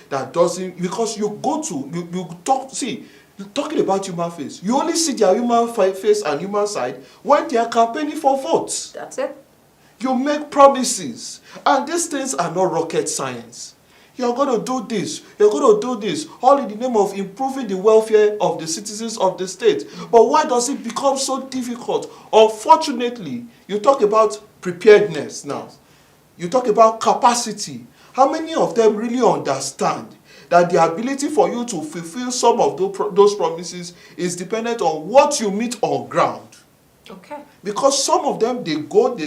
that doesn't, because you go to, you talk, see, talking about human face, you only see their human face and human side when they are campaigning for votes. That's it. You make promises, and these things are not rocket science. You're going to do this, you're going to do this, all in the name of improving the welfare of the citizens of the state. But why does it become so difficult? Unfortunately, you talk about preparedness now. You talk about capacity. How many of them really understand that the ability for you to fulfill some of those promises is dependent on what you meet on ground? Okay. Because some of them, they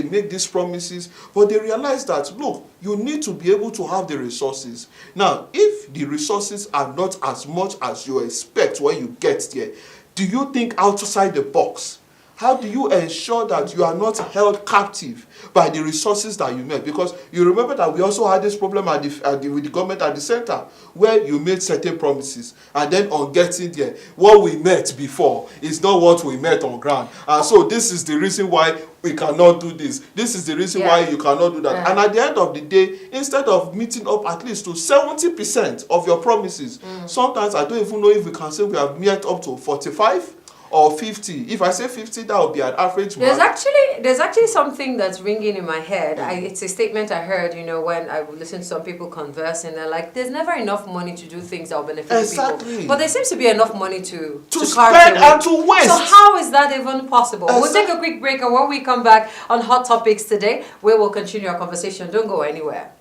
make these promises, but they realize that, look, you need to be able to have the resources. Now, if the resources are not as much as you expect when you get there, do you think outside the box? How do you ensure that you are not held captive by the resources that you made? Because you remember that we also had this problem with the government at the center, where you made certain promises, and then on getting there, what we met before is not what we met on ground. And so this is the reason why we cannot do this. This is the reason why you cannot do that. And at the end of the day, instead of meeting up at least to 70% of your promises, sometimes I don't even know if we can say we have met up to 45 or 50. If I say 50, that would be an average mark. There's actually something that's ringing in my head. It's a statement I heard, when I listened to some people converse, and they're like, there's never enough money to do things that will benefit people. But there seems to be enough money to spend and to waste. So how is that even possible? We'll take a quick break, and when we come back on Hot Topics today, we will continue our conversation. Don't go anywhere.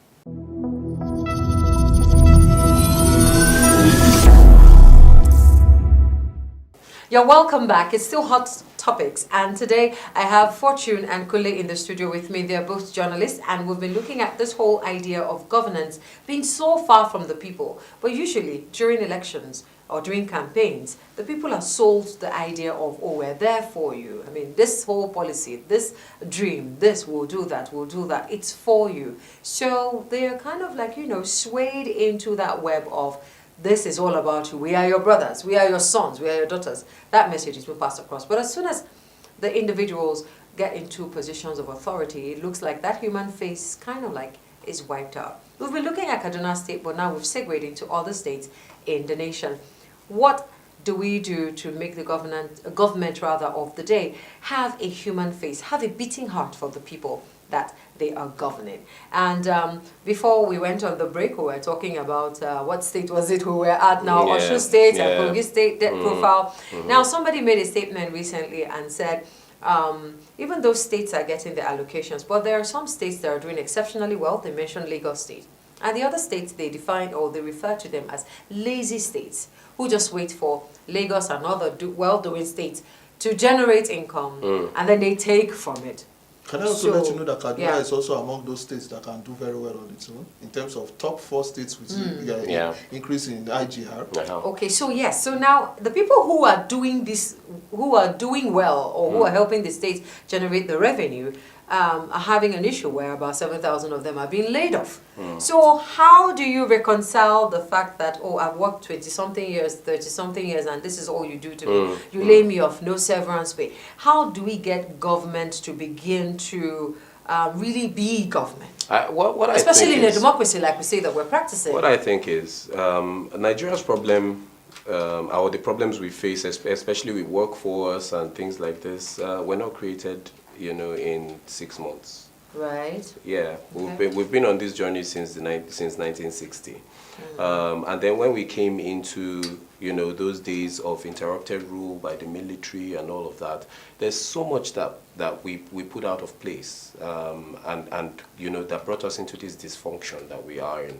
You're welcome back. It's still Hot Topics, and today I have Fortune and Kule in the studio with me. They're both journalists, and we've been looking at this whole idea of governance being so far from the people. But usually during elections or during campaigns, the people are sold the idea of, oh, we're there for you. I mean, this whole policy, this dream, this will do that, it's for you. So they're kind of like, swayed into that web of, this is all about you. We are your brothers. We are your sons. We are your daughters. That message is being passed across. But as soon as the individuals get into positions of authority, it looks like that human face kind of like is wiped out. We've been looking at Kaduna State, but now we've segued into other states in the nation. What do we do to make the government of the day have a human face, have a beating heart for the people that they are governing? And before we went on the break, we were talking about what state was it we were at now, Osho State and Kogi State debt profile. Now, somebody made a statement recently and said, even though states are getting the allocations, but there are some states that are doing exceptionally well. They mentioned Lagos State. And the other states, they define or they refer to them as lazy states, who just wait for Lagos and other well-doing states to generate income, and then they take from it. Can I also let you know that Kaduna is also among those states that can do very well on its own in terms of top 4 states with increase in IGR. Okay, so yes, so now the people who are doing this, who are doing well, or who are helping the states generate the revenue, are having an issue where about 7,000 of them are being laid off. So how do you reconcile the fact that, oh, I've worked 20-something years, 30-something years, and this is all you do to me? You lay me off, no severance pay. How do we get government to begin to really be government? Especially in a democracy like we say that we're practicing. What I think is Nigeria's problem, or the problems we face, especially with workforce and things like this, were not created in 6 months. Right. Yeah, we've been on this journey since 1960, and then when we came into those days of interrupted rule by the military and all of that, there's so much that we put out of place, and that brought us into this dysfunction that we are in.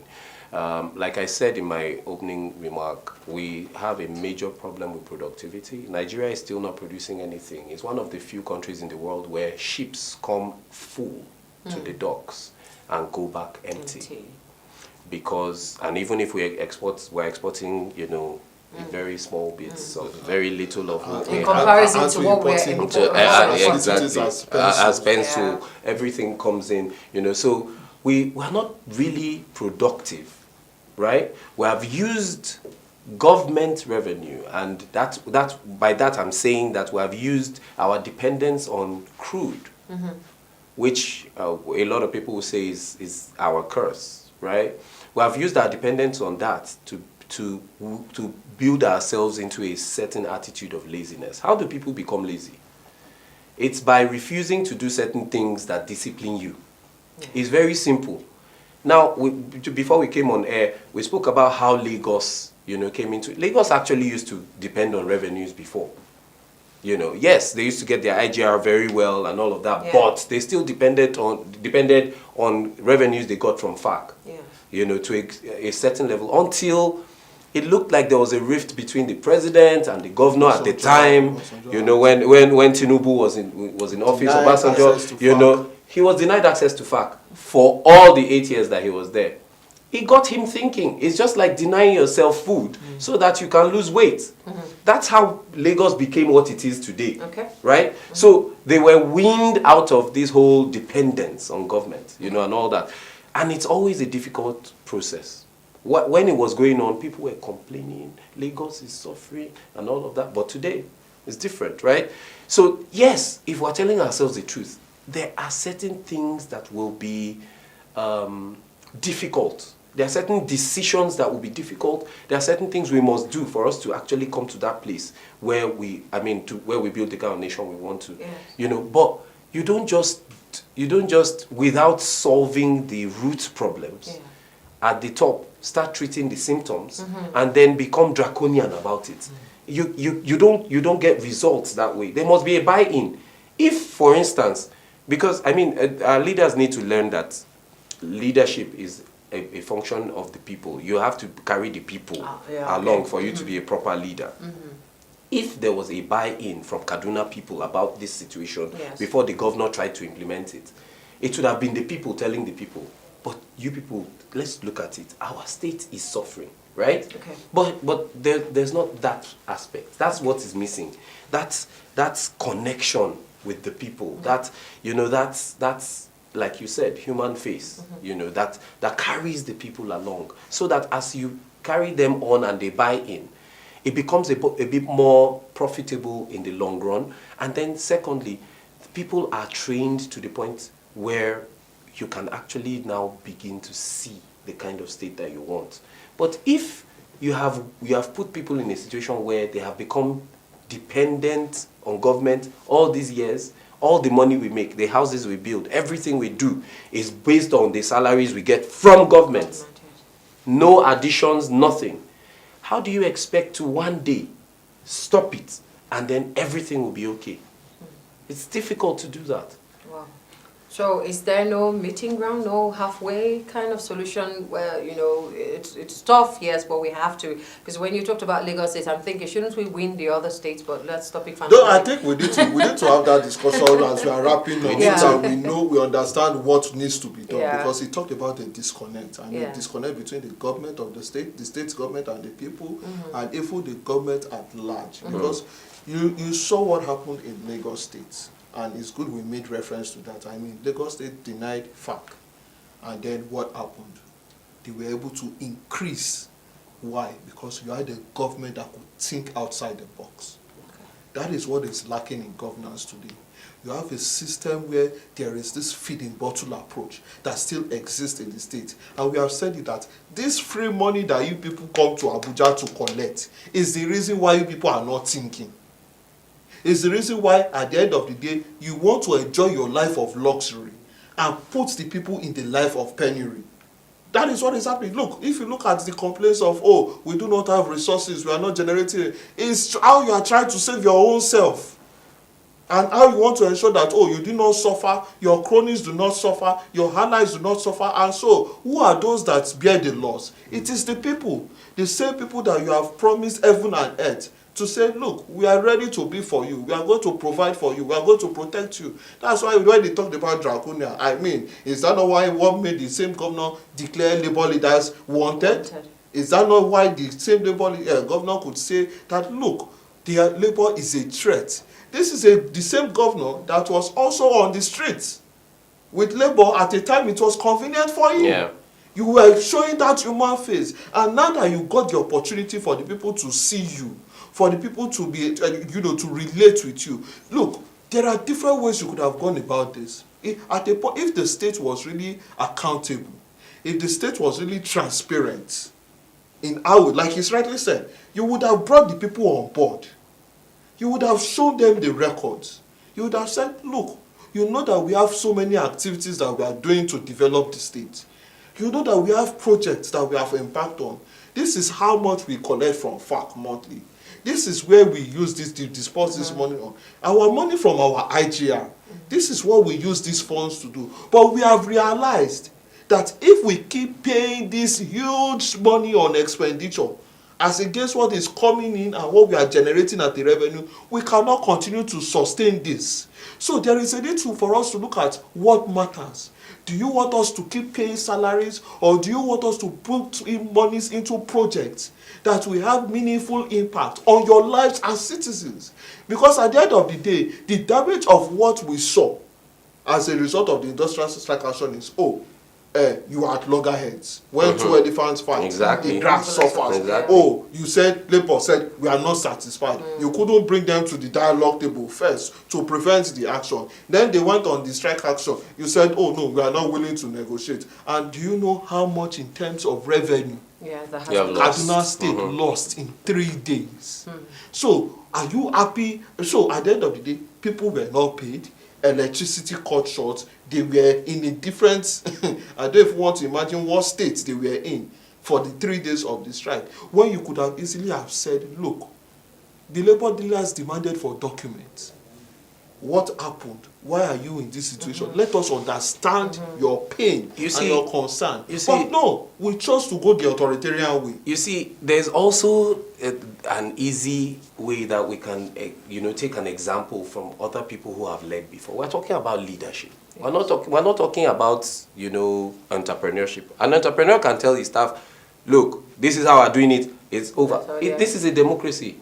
Like I said in my opening remark, we have a major problem with productivity. Nigeria is still not producing anything. It's one of the few countries in the world where ships come full to the docks and go back empty. Because, and even if we're exporting, very small bits of very little of what in comparison to what we're importing. Exactly. As pencil, everything comes in, so we are not really productive. Right? We have used government revenue, and by that I'm saying that we have used our dependence on crude, which a lot of people will say is our curse, right? we have used our dependence on that to build ourselves into a certain attitude of laziness. How do people become lazy? It's by refusing to do certain things that discipline you. It's very simple. Now, before we came on air, we spoke about how Lagos, came into it. Lagos actually used to depend on revenues before. Yes, they used to get their IGR very well and all of that, but they still depended on revenues they got from FARC, to a certain level, until it looked like there was a rift between the president and the governor at the time. When Tinubu was in office, Obasanjo, he was denied access to FARC for all the 8 years that he was there. It got him thinking. It's just like denying yourself food so that you can lose weight. That's how Lagos became what it is today. Right? So they were weaned out of this whole dependence on government, and all that. And it's always a difficult process. When it was going on, people were complaining, Lagos is suffering and all of that. But today, it's different, right? So yes, if we're telling ourselves the truth, there are certain things that will be difficult. There are certain decisions that will be difficult. There are certain things we must do for us to actually come to that place where we build the kind of nation we want to. But you don't just without solving the root problems at the top, start treating the symptoms and then become draconian about it. You don't get results that way. There must be a buy-in. If, for instance, because our leaders need to learn that leadership is a function of the people. You have to carry the people along for you to be a proper leader. If there was a buy-in from Kaduna people about this situation before the governor tried to implement it, it would have been the people telling the people, but you people, let's look at it. Our state is suffering, right? But there's not that aspect. That's what is missing. That's connection with the people. That's like you said, human face, that carries the people along. So that as you carry them on and they buy in, it becomes a bit more profitable in the long run. And then secondly, people are trained to the point where you can actually now begin to see the kind of state that you want. But if you have put people in a situation where they have become dependent on government all these years, all the money we make, the houses we build, everything we do is based on the salaries we get from government. No additions, nothing. How do you expect to one day stop it and then everything will be okay? It's difficult to do that. Wow. So is there no meeting ground, no halfway kind of solution where, it's tough, yes, but we have to? Because when you talked about Lagos State, I'm thinking, shouldn't we win the other states, but let's stop it. No, I think we need to have that discussion as we are wrapping up. And we understand what needs to be done, because he talked about the disconnect, and the disconnect between the government of the state government and the people, and even the government at large. Because you saw what happened in Lagos State. And it's good we made reference to that. Lagos State denied FARC. And then what happened? They were able to increase. Why? Because you had a government that could think outside the box. That is what is lacking in governance today. You have a system where there is this feeding bottle approach that still exists in the state. And we have said it that this free money that you people come to Abuja to collect is the reason why you people are not thinking. It's the reason why, at the end of the day, you want to enjoy your life of luxury and put the people in the life of penury. That is what is happening. Look, if you look at the complaints of, we do not have resources, we are not generating, it's how you are trying to save your own self. And how you want to ensure that, you do not suffer, your cronies do not suffer, your allies do not suffer. And so, who are those that bear the loss? It is the people, the same people that you have promised heaven and earth, to say, look, we are ready to be for you. We are going to provide for you. We are going to protect you. That's why when they talked about Draconia, is that not why what made the same governor declare labor leaders wanted? Is that not why the same labor governor could say that, look, their labor is a threat? This is the same governor that was also on the streets with labor at a time it was convenient for him. Yeah. You were showing that human face. And now that you got the opportunity for the people to see you, for the people to be, to relate with you. Look, there are different ways you could have gone about this. If the state was really accountable, if the state was really transparent in how, like he's rightly said, you would have brought the people on board. You would have shown them the records. You would have said, look, you know that we have so many activities that we are doing to develop the state. You know that we have projects that we have impact on. This is how much we collect from FAC monthly. This is where we use this, disperse this money on. Our money from our IGR. This is what we use these funds to do. But we have realized that if we keep paying this huge money on expenditure, as against what is coming in and what we are generating at the revenue, we cannot continue to sustain this. So there is a need for us to look at what matters. Do you want us to keep paying salaries, or do you want us to put in monies into projects that will have meaningful impact on your lives as citizens? Because at the end of the day, the damage of what we saw as a result of the industrial strike action is, you are at loggerheads. When two elephants fight, Exactly. the grass suffers. Exactly. Oh, you said, Labour said, we are not satisfied. You couldn't bring them to the dialogue table first to prevent the action. Then they went on the strike action. You said, oh no, we are not willing to negotiate. And do you know how much in terms of revenue Kaduna State lost in 3 days? So, are you happy? So, at the end of the day, people were not paid. Electricity cut short. They were in a different I don't even want to imagine what state they were in for the 3 days of the strike, when you could have easily have said, look, the labor dealers demanded for documents. What happened? Why are you in this situation? Let us understand your pain and your concern. But no, we chose to go the authoritarian way. You see, there's also an easy way that we can, take an example from other people who have led before. We're talking about leadership. Yes. We're not talking about, entrepreneurship. An entrepreneur can tell his staff, look, this is how we're doing it. It's over. This is a democracy.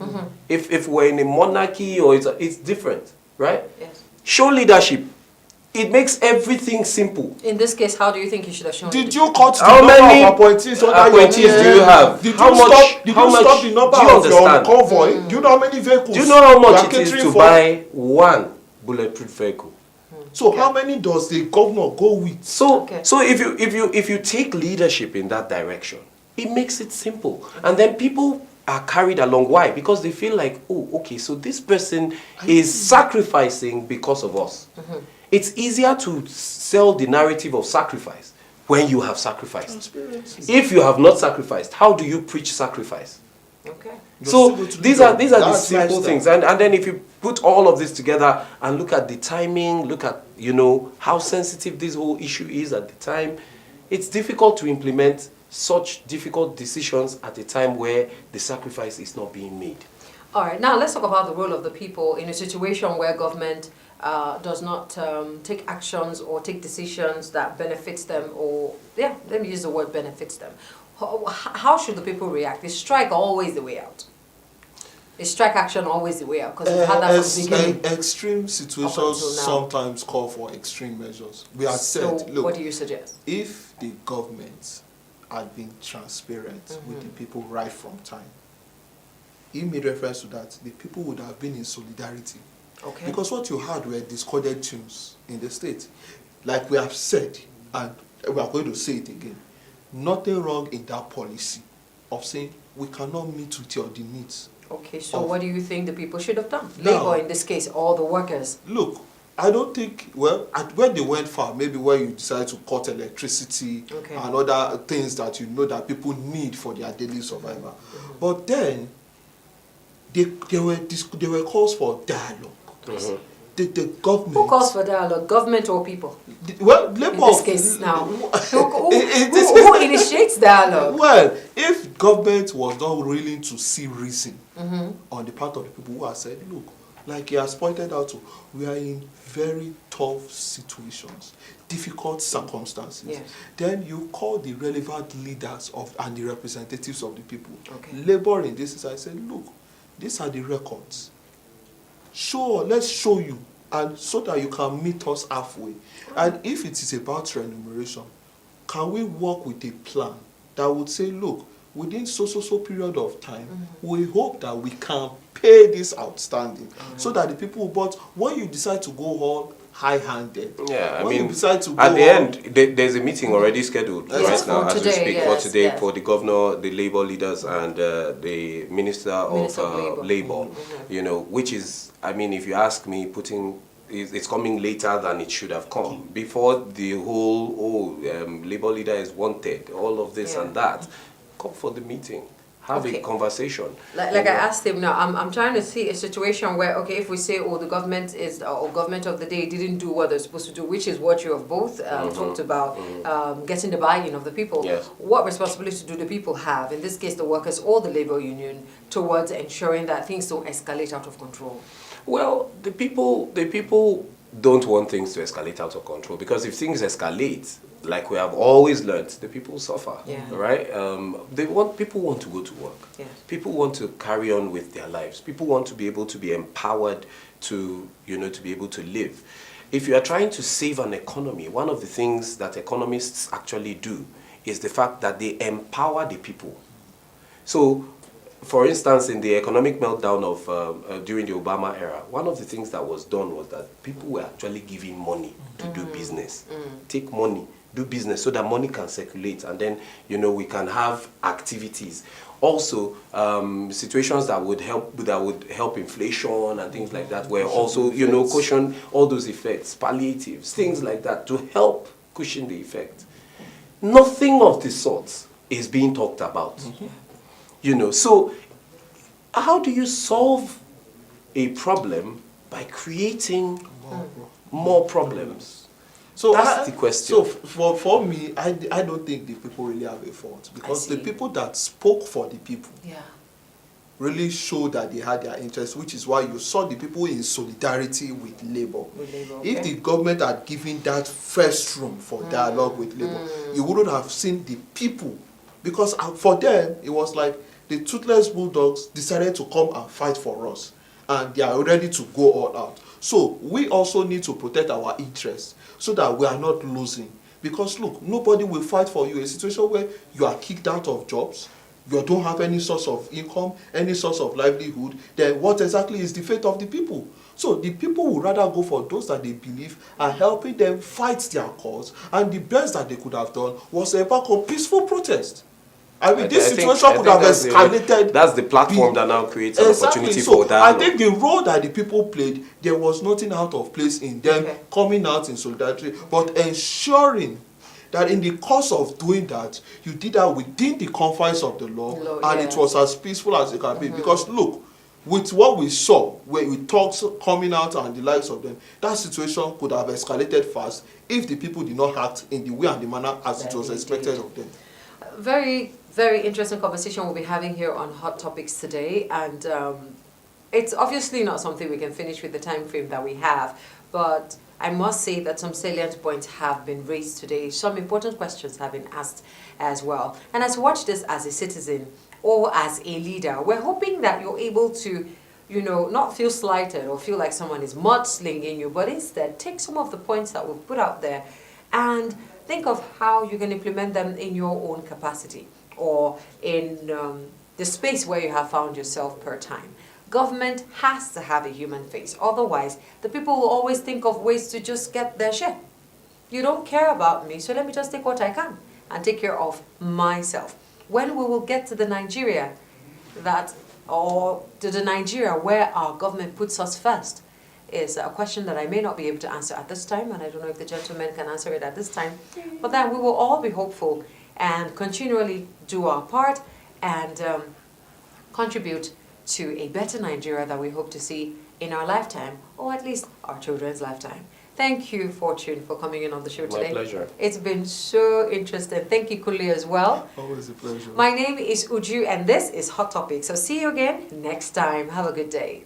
If we're in a monarchy, or it's different, right? Yes. Show leadership. It makes everything simple. In this case, how do you think you should have shown? Did you cut the how number many of appointees do you have? Did how you much, stop? Did you stop the number of your convoy? Do you know how many vehicles? Do you know how much it is to buy one bulletproof vehicle? So how many does the governor go with? So if you take leadership in that direction, it makes it simple, and then people are carried along. Why? Because they feel like, oh, okay, so this person is sacrificing because of us. It's easier to sell the narrative of sacrifice when you have sacrificed. If you have not sacrificed, how do you preach sacrifice? Okay. So these are the simple things, and then if you put all of this together and look at the timing, look at how sensitive this whole issue is at the time, it's difficult to implement such difficult decisions at a time where the sacrifice is not being made. All right, now let's talk about the role of the people in a situation where government does not take actions or take decisions that benefits them, or let me use the word benefits them. How should the people react? Is strike always the way out? Is strike action always the way out? Because we've had that from the beginning. Extreme situations sometimes call for extreme measures. We have said, look, what do you suggest? If the government had been transparent with the people right from time, he made reference to that, the people would have been in solidarity. Okay. Because what you had were discordant tunes in the state. Like we have said, and we are going to say it again, nothing wrong in that policy of saying we cannot meet with your needs. Okay, so what do you think the people should have done? Labour in this case, or the workers? Look, I don't think, when they went far, maybe when you decide to cut electricity and other things that that people need for their daily survival. But then, there were calls for dialogue. The government. Who calls for dialogue? Government or people? Labour. In this case now. Who initiates dialogue? Well, if government was not willing to see reason on the part of the people who have said, look, like he has pointed out, we are in very tough situations, difficult circumstances. Yes. Then you call the relevant leaders and the representatives of the people. Labour in this is, I said, look, these are the records. Let's show you, and so that you can meet us halfway. And if it is about remuneration, can we work with a plan that would say, look, within so period of time, we hope that we can pay this outstanding, so that the people, but when you decide to go on high-handed. Yeah, I When you mean, decide to at go the on- end, there's a meeting already scheduled Yes, right now for as we today, speak yes, for today yes. for the governor, the labor leaders, and the minister Minister of of labor. Mhm. You know, which is, I mean, if you ask me, it's coming later than it should have come. Before the whole labor leader is wanted, all of this Yeah. and that, come for the meeting, have Okay. a conversation. Like you I know. asked him now, I'm trying to see a situation where, okay, if we say, oh, the government is, or government of the day didn't do what they're supposed to do, which is what you have both talked about, getting the buy-in of the people. Yes. What responsibility do the people have, in this case the workers or the labor union, towards ensuring that things don't escalate out of control? Well, the people don't want things to escalate out of control, because if things escalate, like we have always learned, the people suffer. Yeah. Right? People want to go to work. Yes. People want to carry on with their lives. People want to be able to be empowered to, to be able to live. If you are trying to save an economy, one of the things that economists actually do is the fact that they empower the people. So, for instance, in the economic meltdown of during the Obama era, one of the things that was done was that people were actually giving money to do business. Take money, do business, so that money can circulate, and then we can have activities. Also, situations that would help inflation and things like that were also cushion all those effects, palliatives, things like that, to help cushion the effect. Nothing of the sort is being talked about. So how do you solve a problem by creating more problems? So That's the question. So for me, I don't think the people really have a fault, because the people that spoke for the people really showed that they had their interests, which is why you saw the people in solidarity with Labour. If the government had given that first room for dialogue with Labour, you wouldn't have seen the people, because for them it was like the toothless bulldogs decided to come and fight for us, and they are ready to go all out. So we also need to protect our interests so that we are not losing. Because look, nobody will fight for you. A situation where you are kicked out of jobs, you don't have any source of income, any source of livelihood, then what exactly is the fate of the people? So the people would rather go for those that they believe are helping them fight their cause, and the best that they could have done was embark on peaceful protest. I mean, this situation could have escalated. That's the platform that now creates an opportunity so for dialogue. I think the role that the people played, there was nothing out of place in them coming out in solidarity, but ensuring that in the course of doing that, you did that within the confines of the law, and it was as peaceful as it can be. Because look, with what we saw, where we talks coming out and the likes of them, that situation could have escalated fast if the people did not act in the way and the manner as it was expected of them. Very, very interesting conversation we'll be having here on Hot Topics today, and it's obviously not something we can finish with the time frame that we have, but I must say that some salient points have been raised today. Some important questions have been asked as well. And as you watch this as a citizen or as a leader, we're hoping that you're able to, not feel slighted or feel like someone is mudslinging you, but instead take some of the points that we've put out there and think of how you can implement them in your own capacity or in the space where you have found yourself per time. Government has to have a human face. Otherwise, the people will always think of ways to just get their share. You don't care about me, so let me just take what I can and take care of myself. When we will get to the Nigeria where our government puts us first, is a question that I may not be able to answer at this time, and I don't know if the gentleman can answer it at this time. But then we will all be hopeful and continually do our part and contribute to a better Nigeria that we hope to see in our lifetime, or at least our children's lifetime. Thank you, Fortune, for coming in on the show today. My pleasure. It's been so interesting. Thank you, Kuli, as well. Always a pleasure. My name is Uju, and this is Hot Topics. So see you again next time. Have a good day.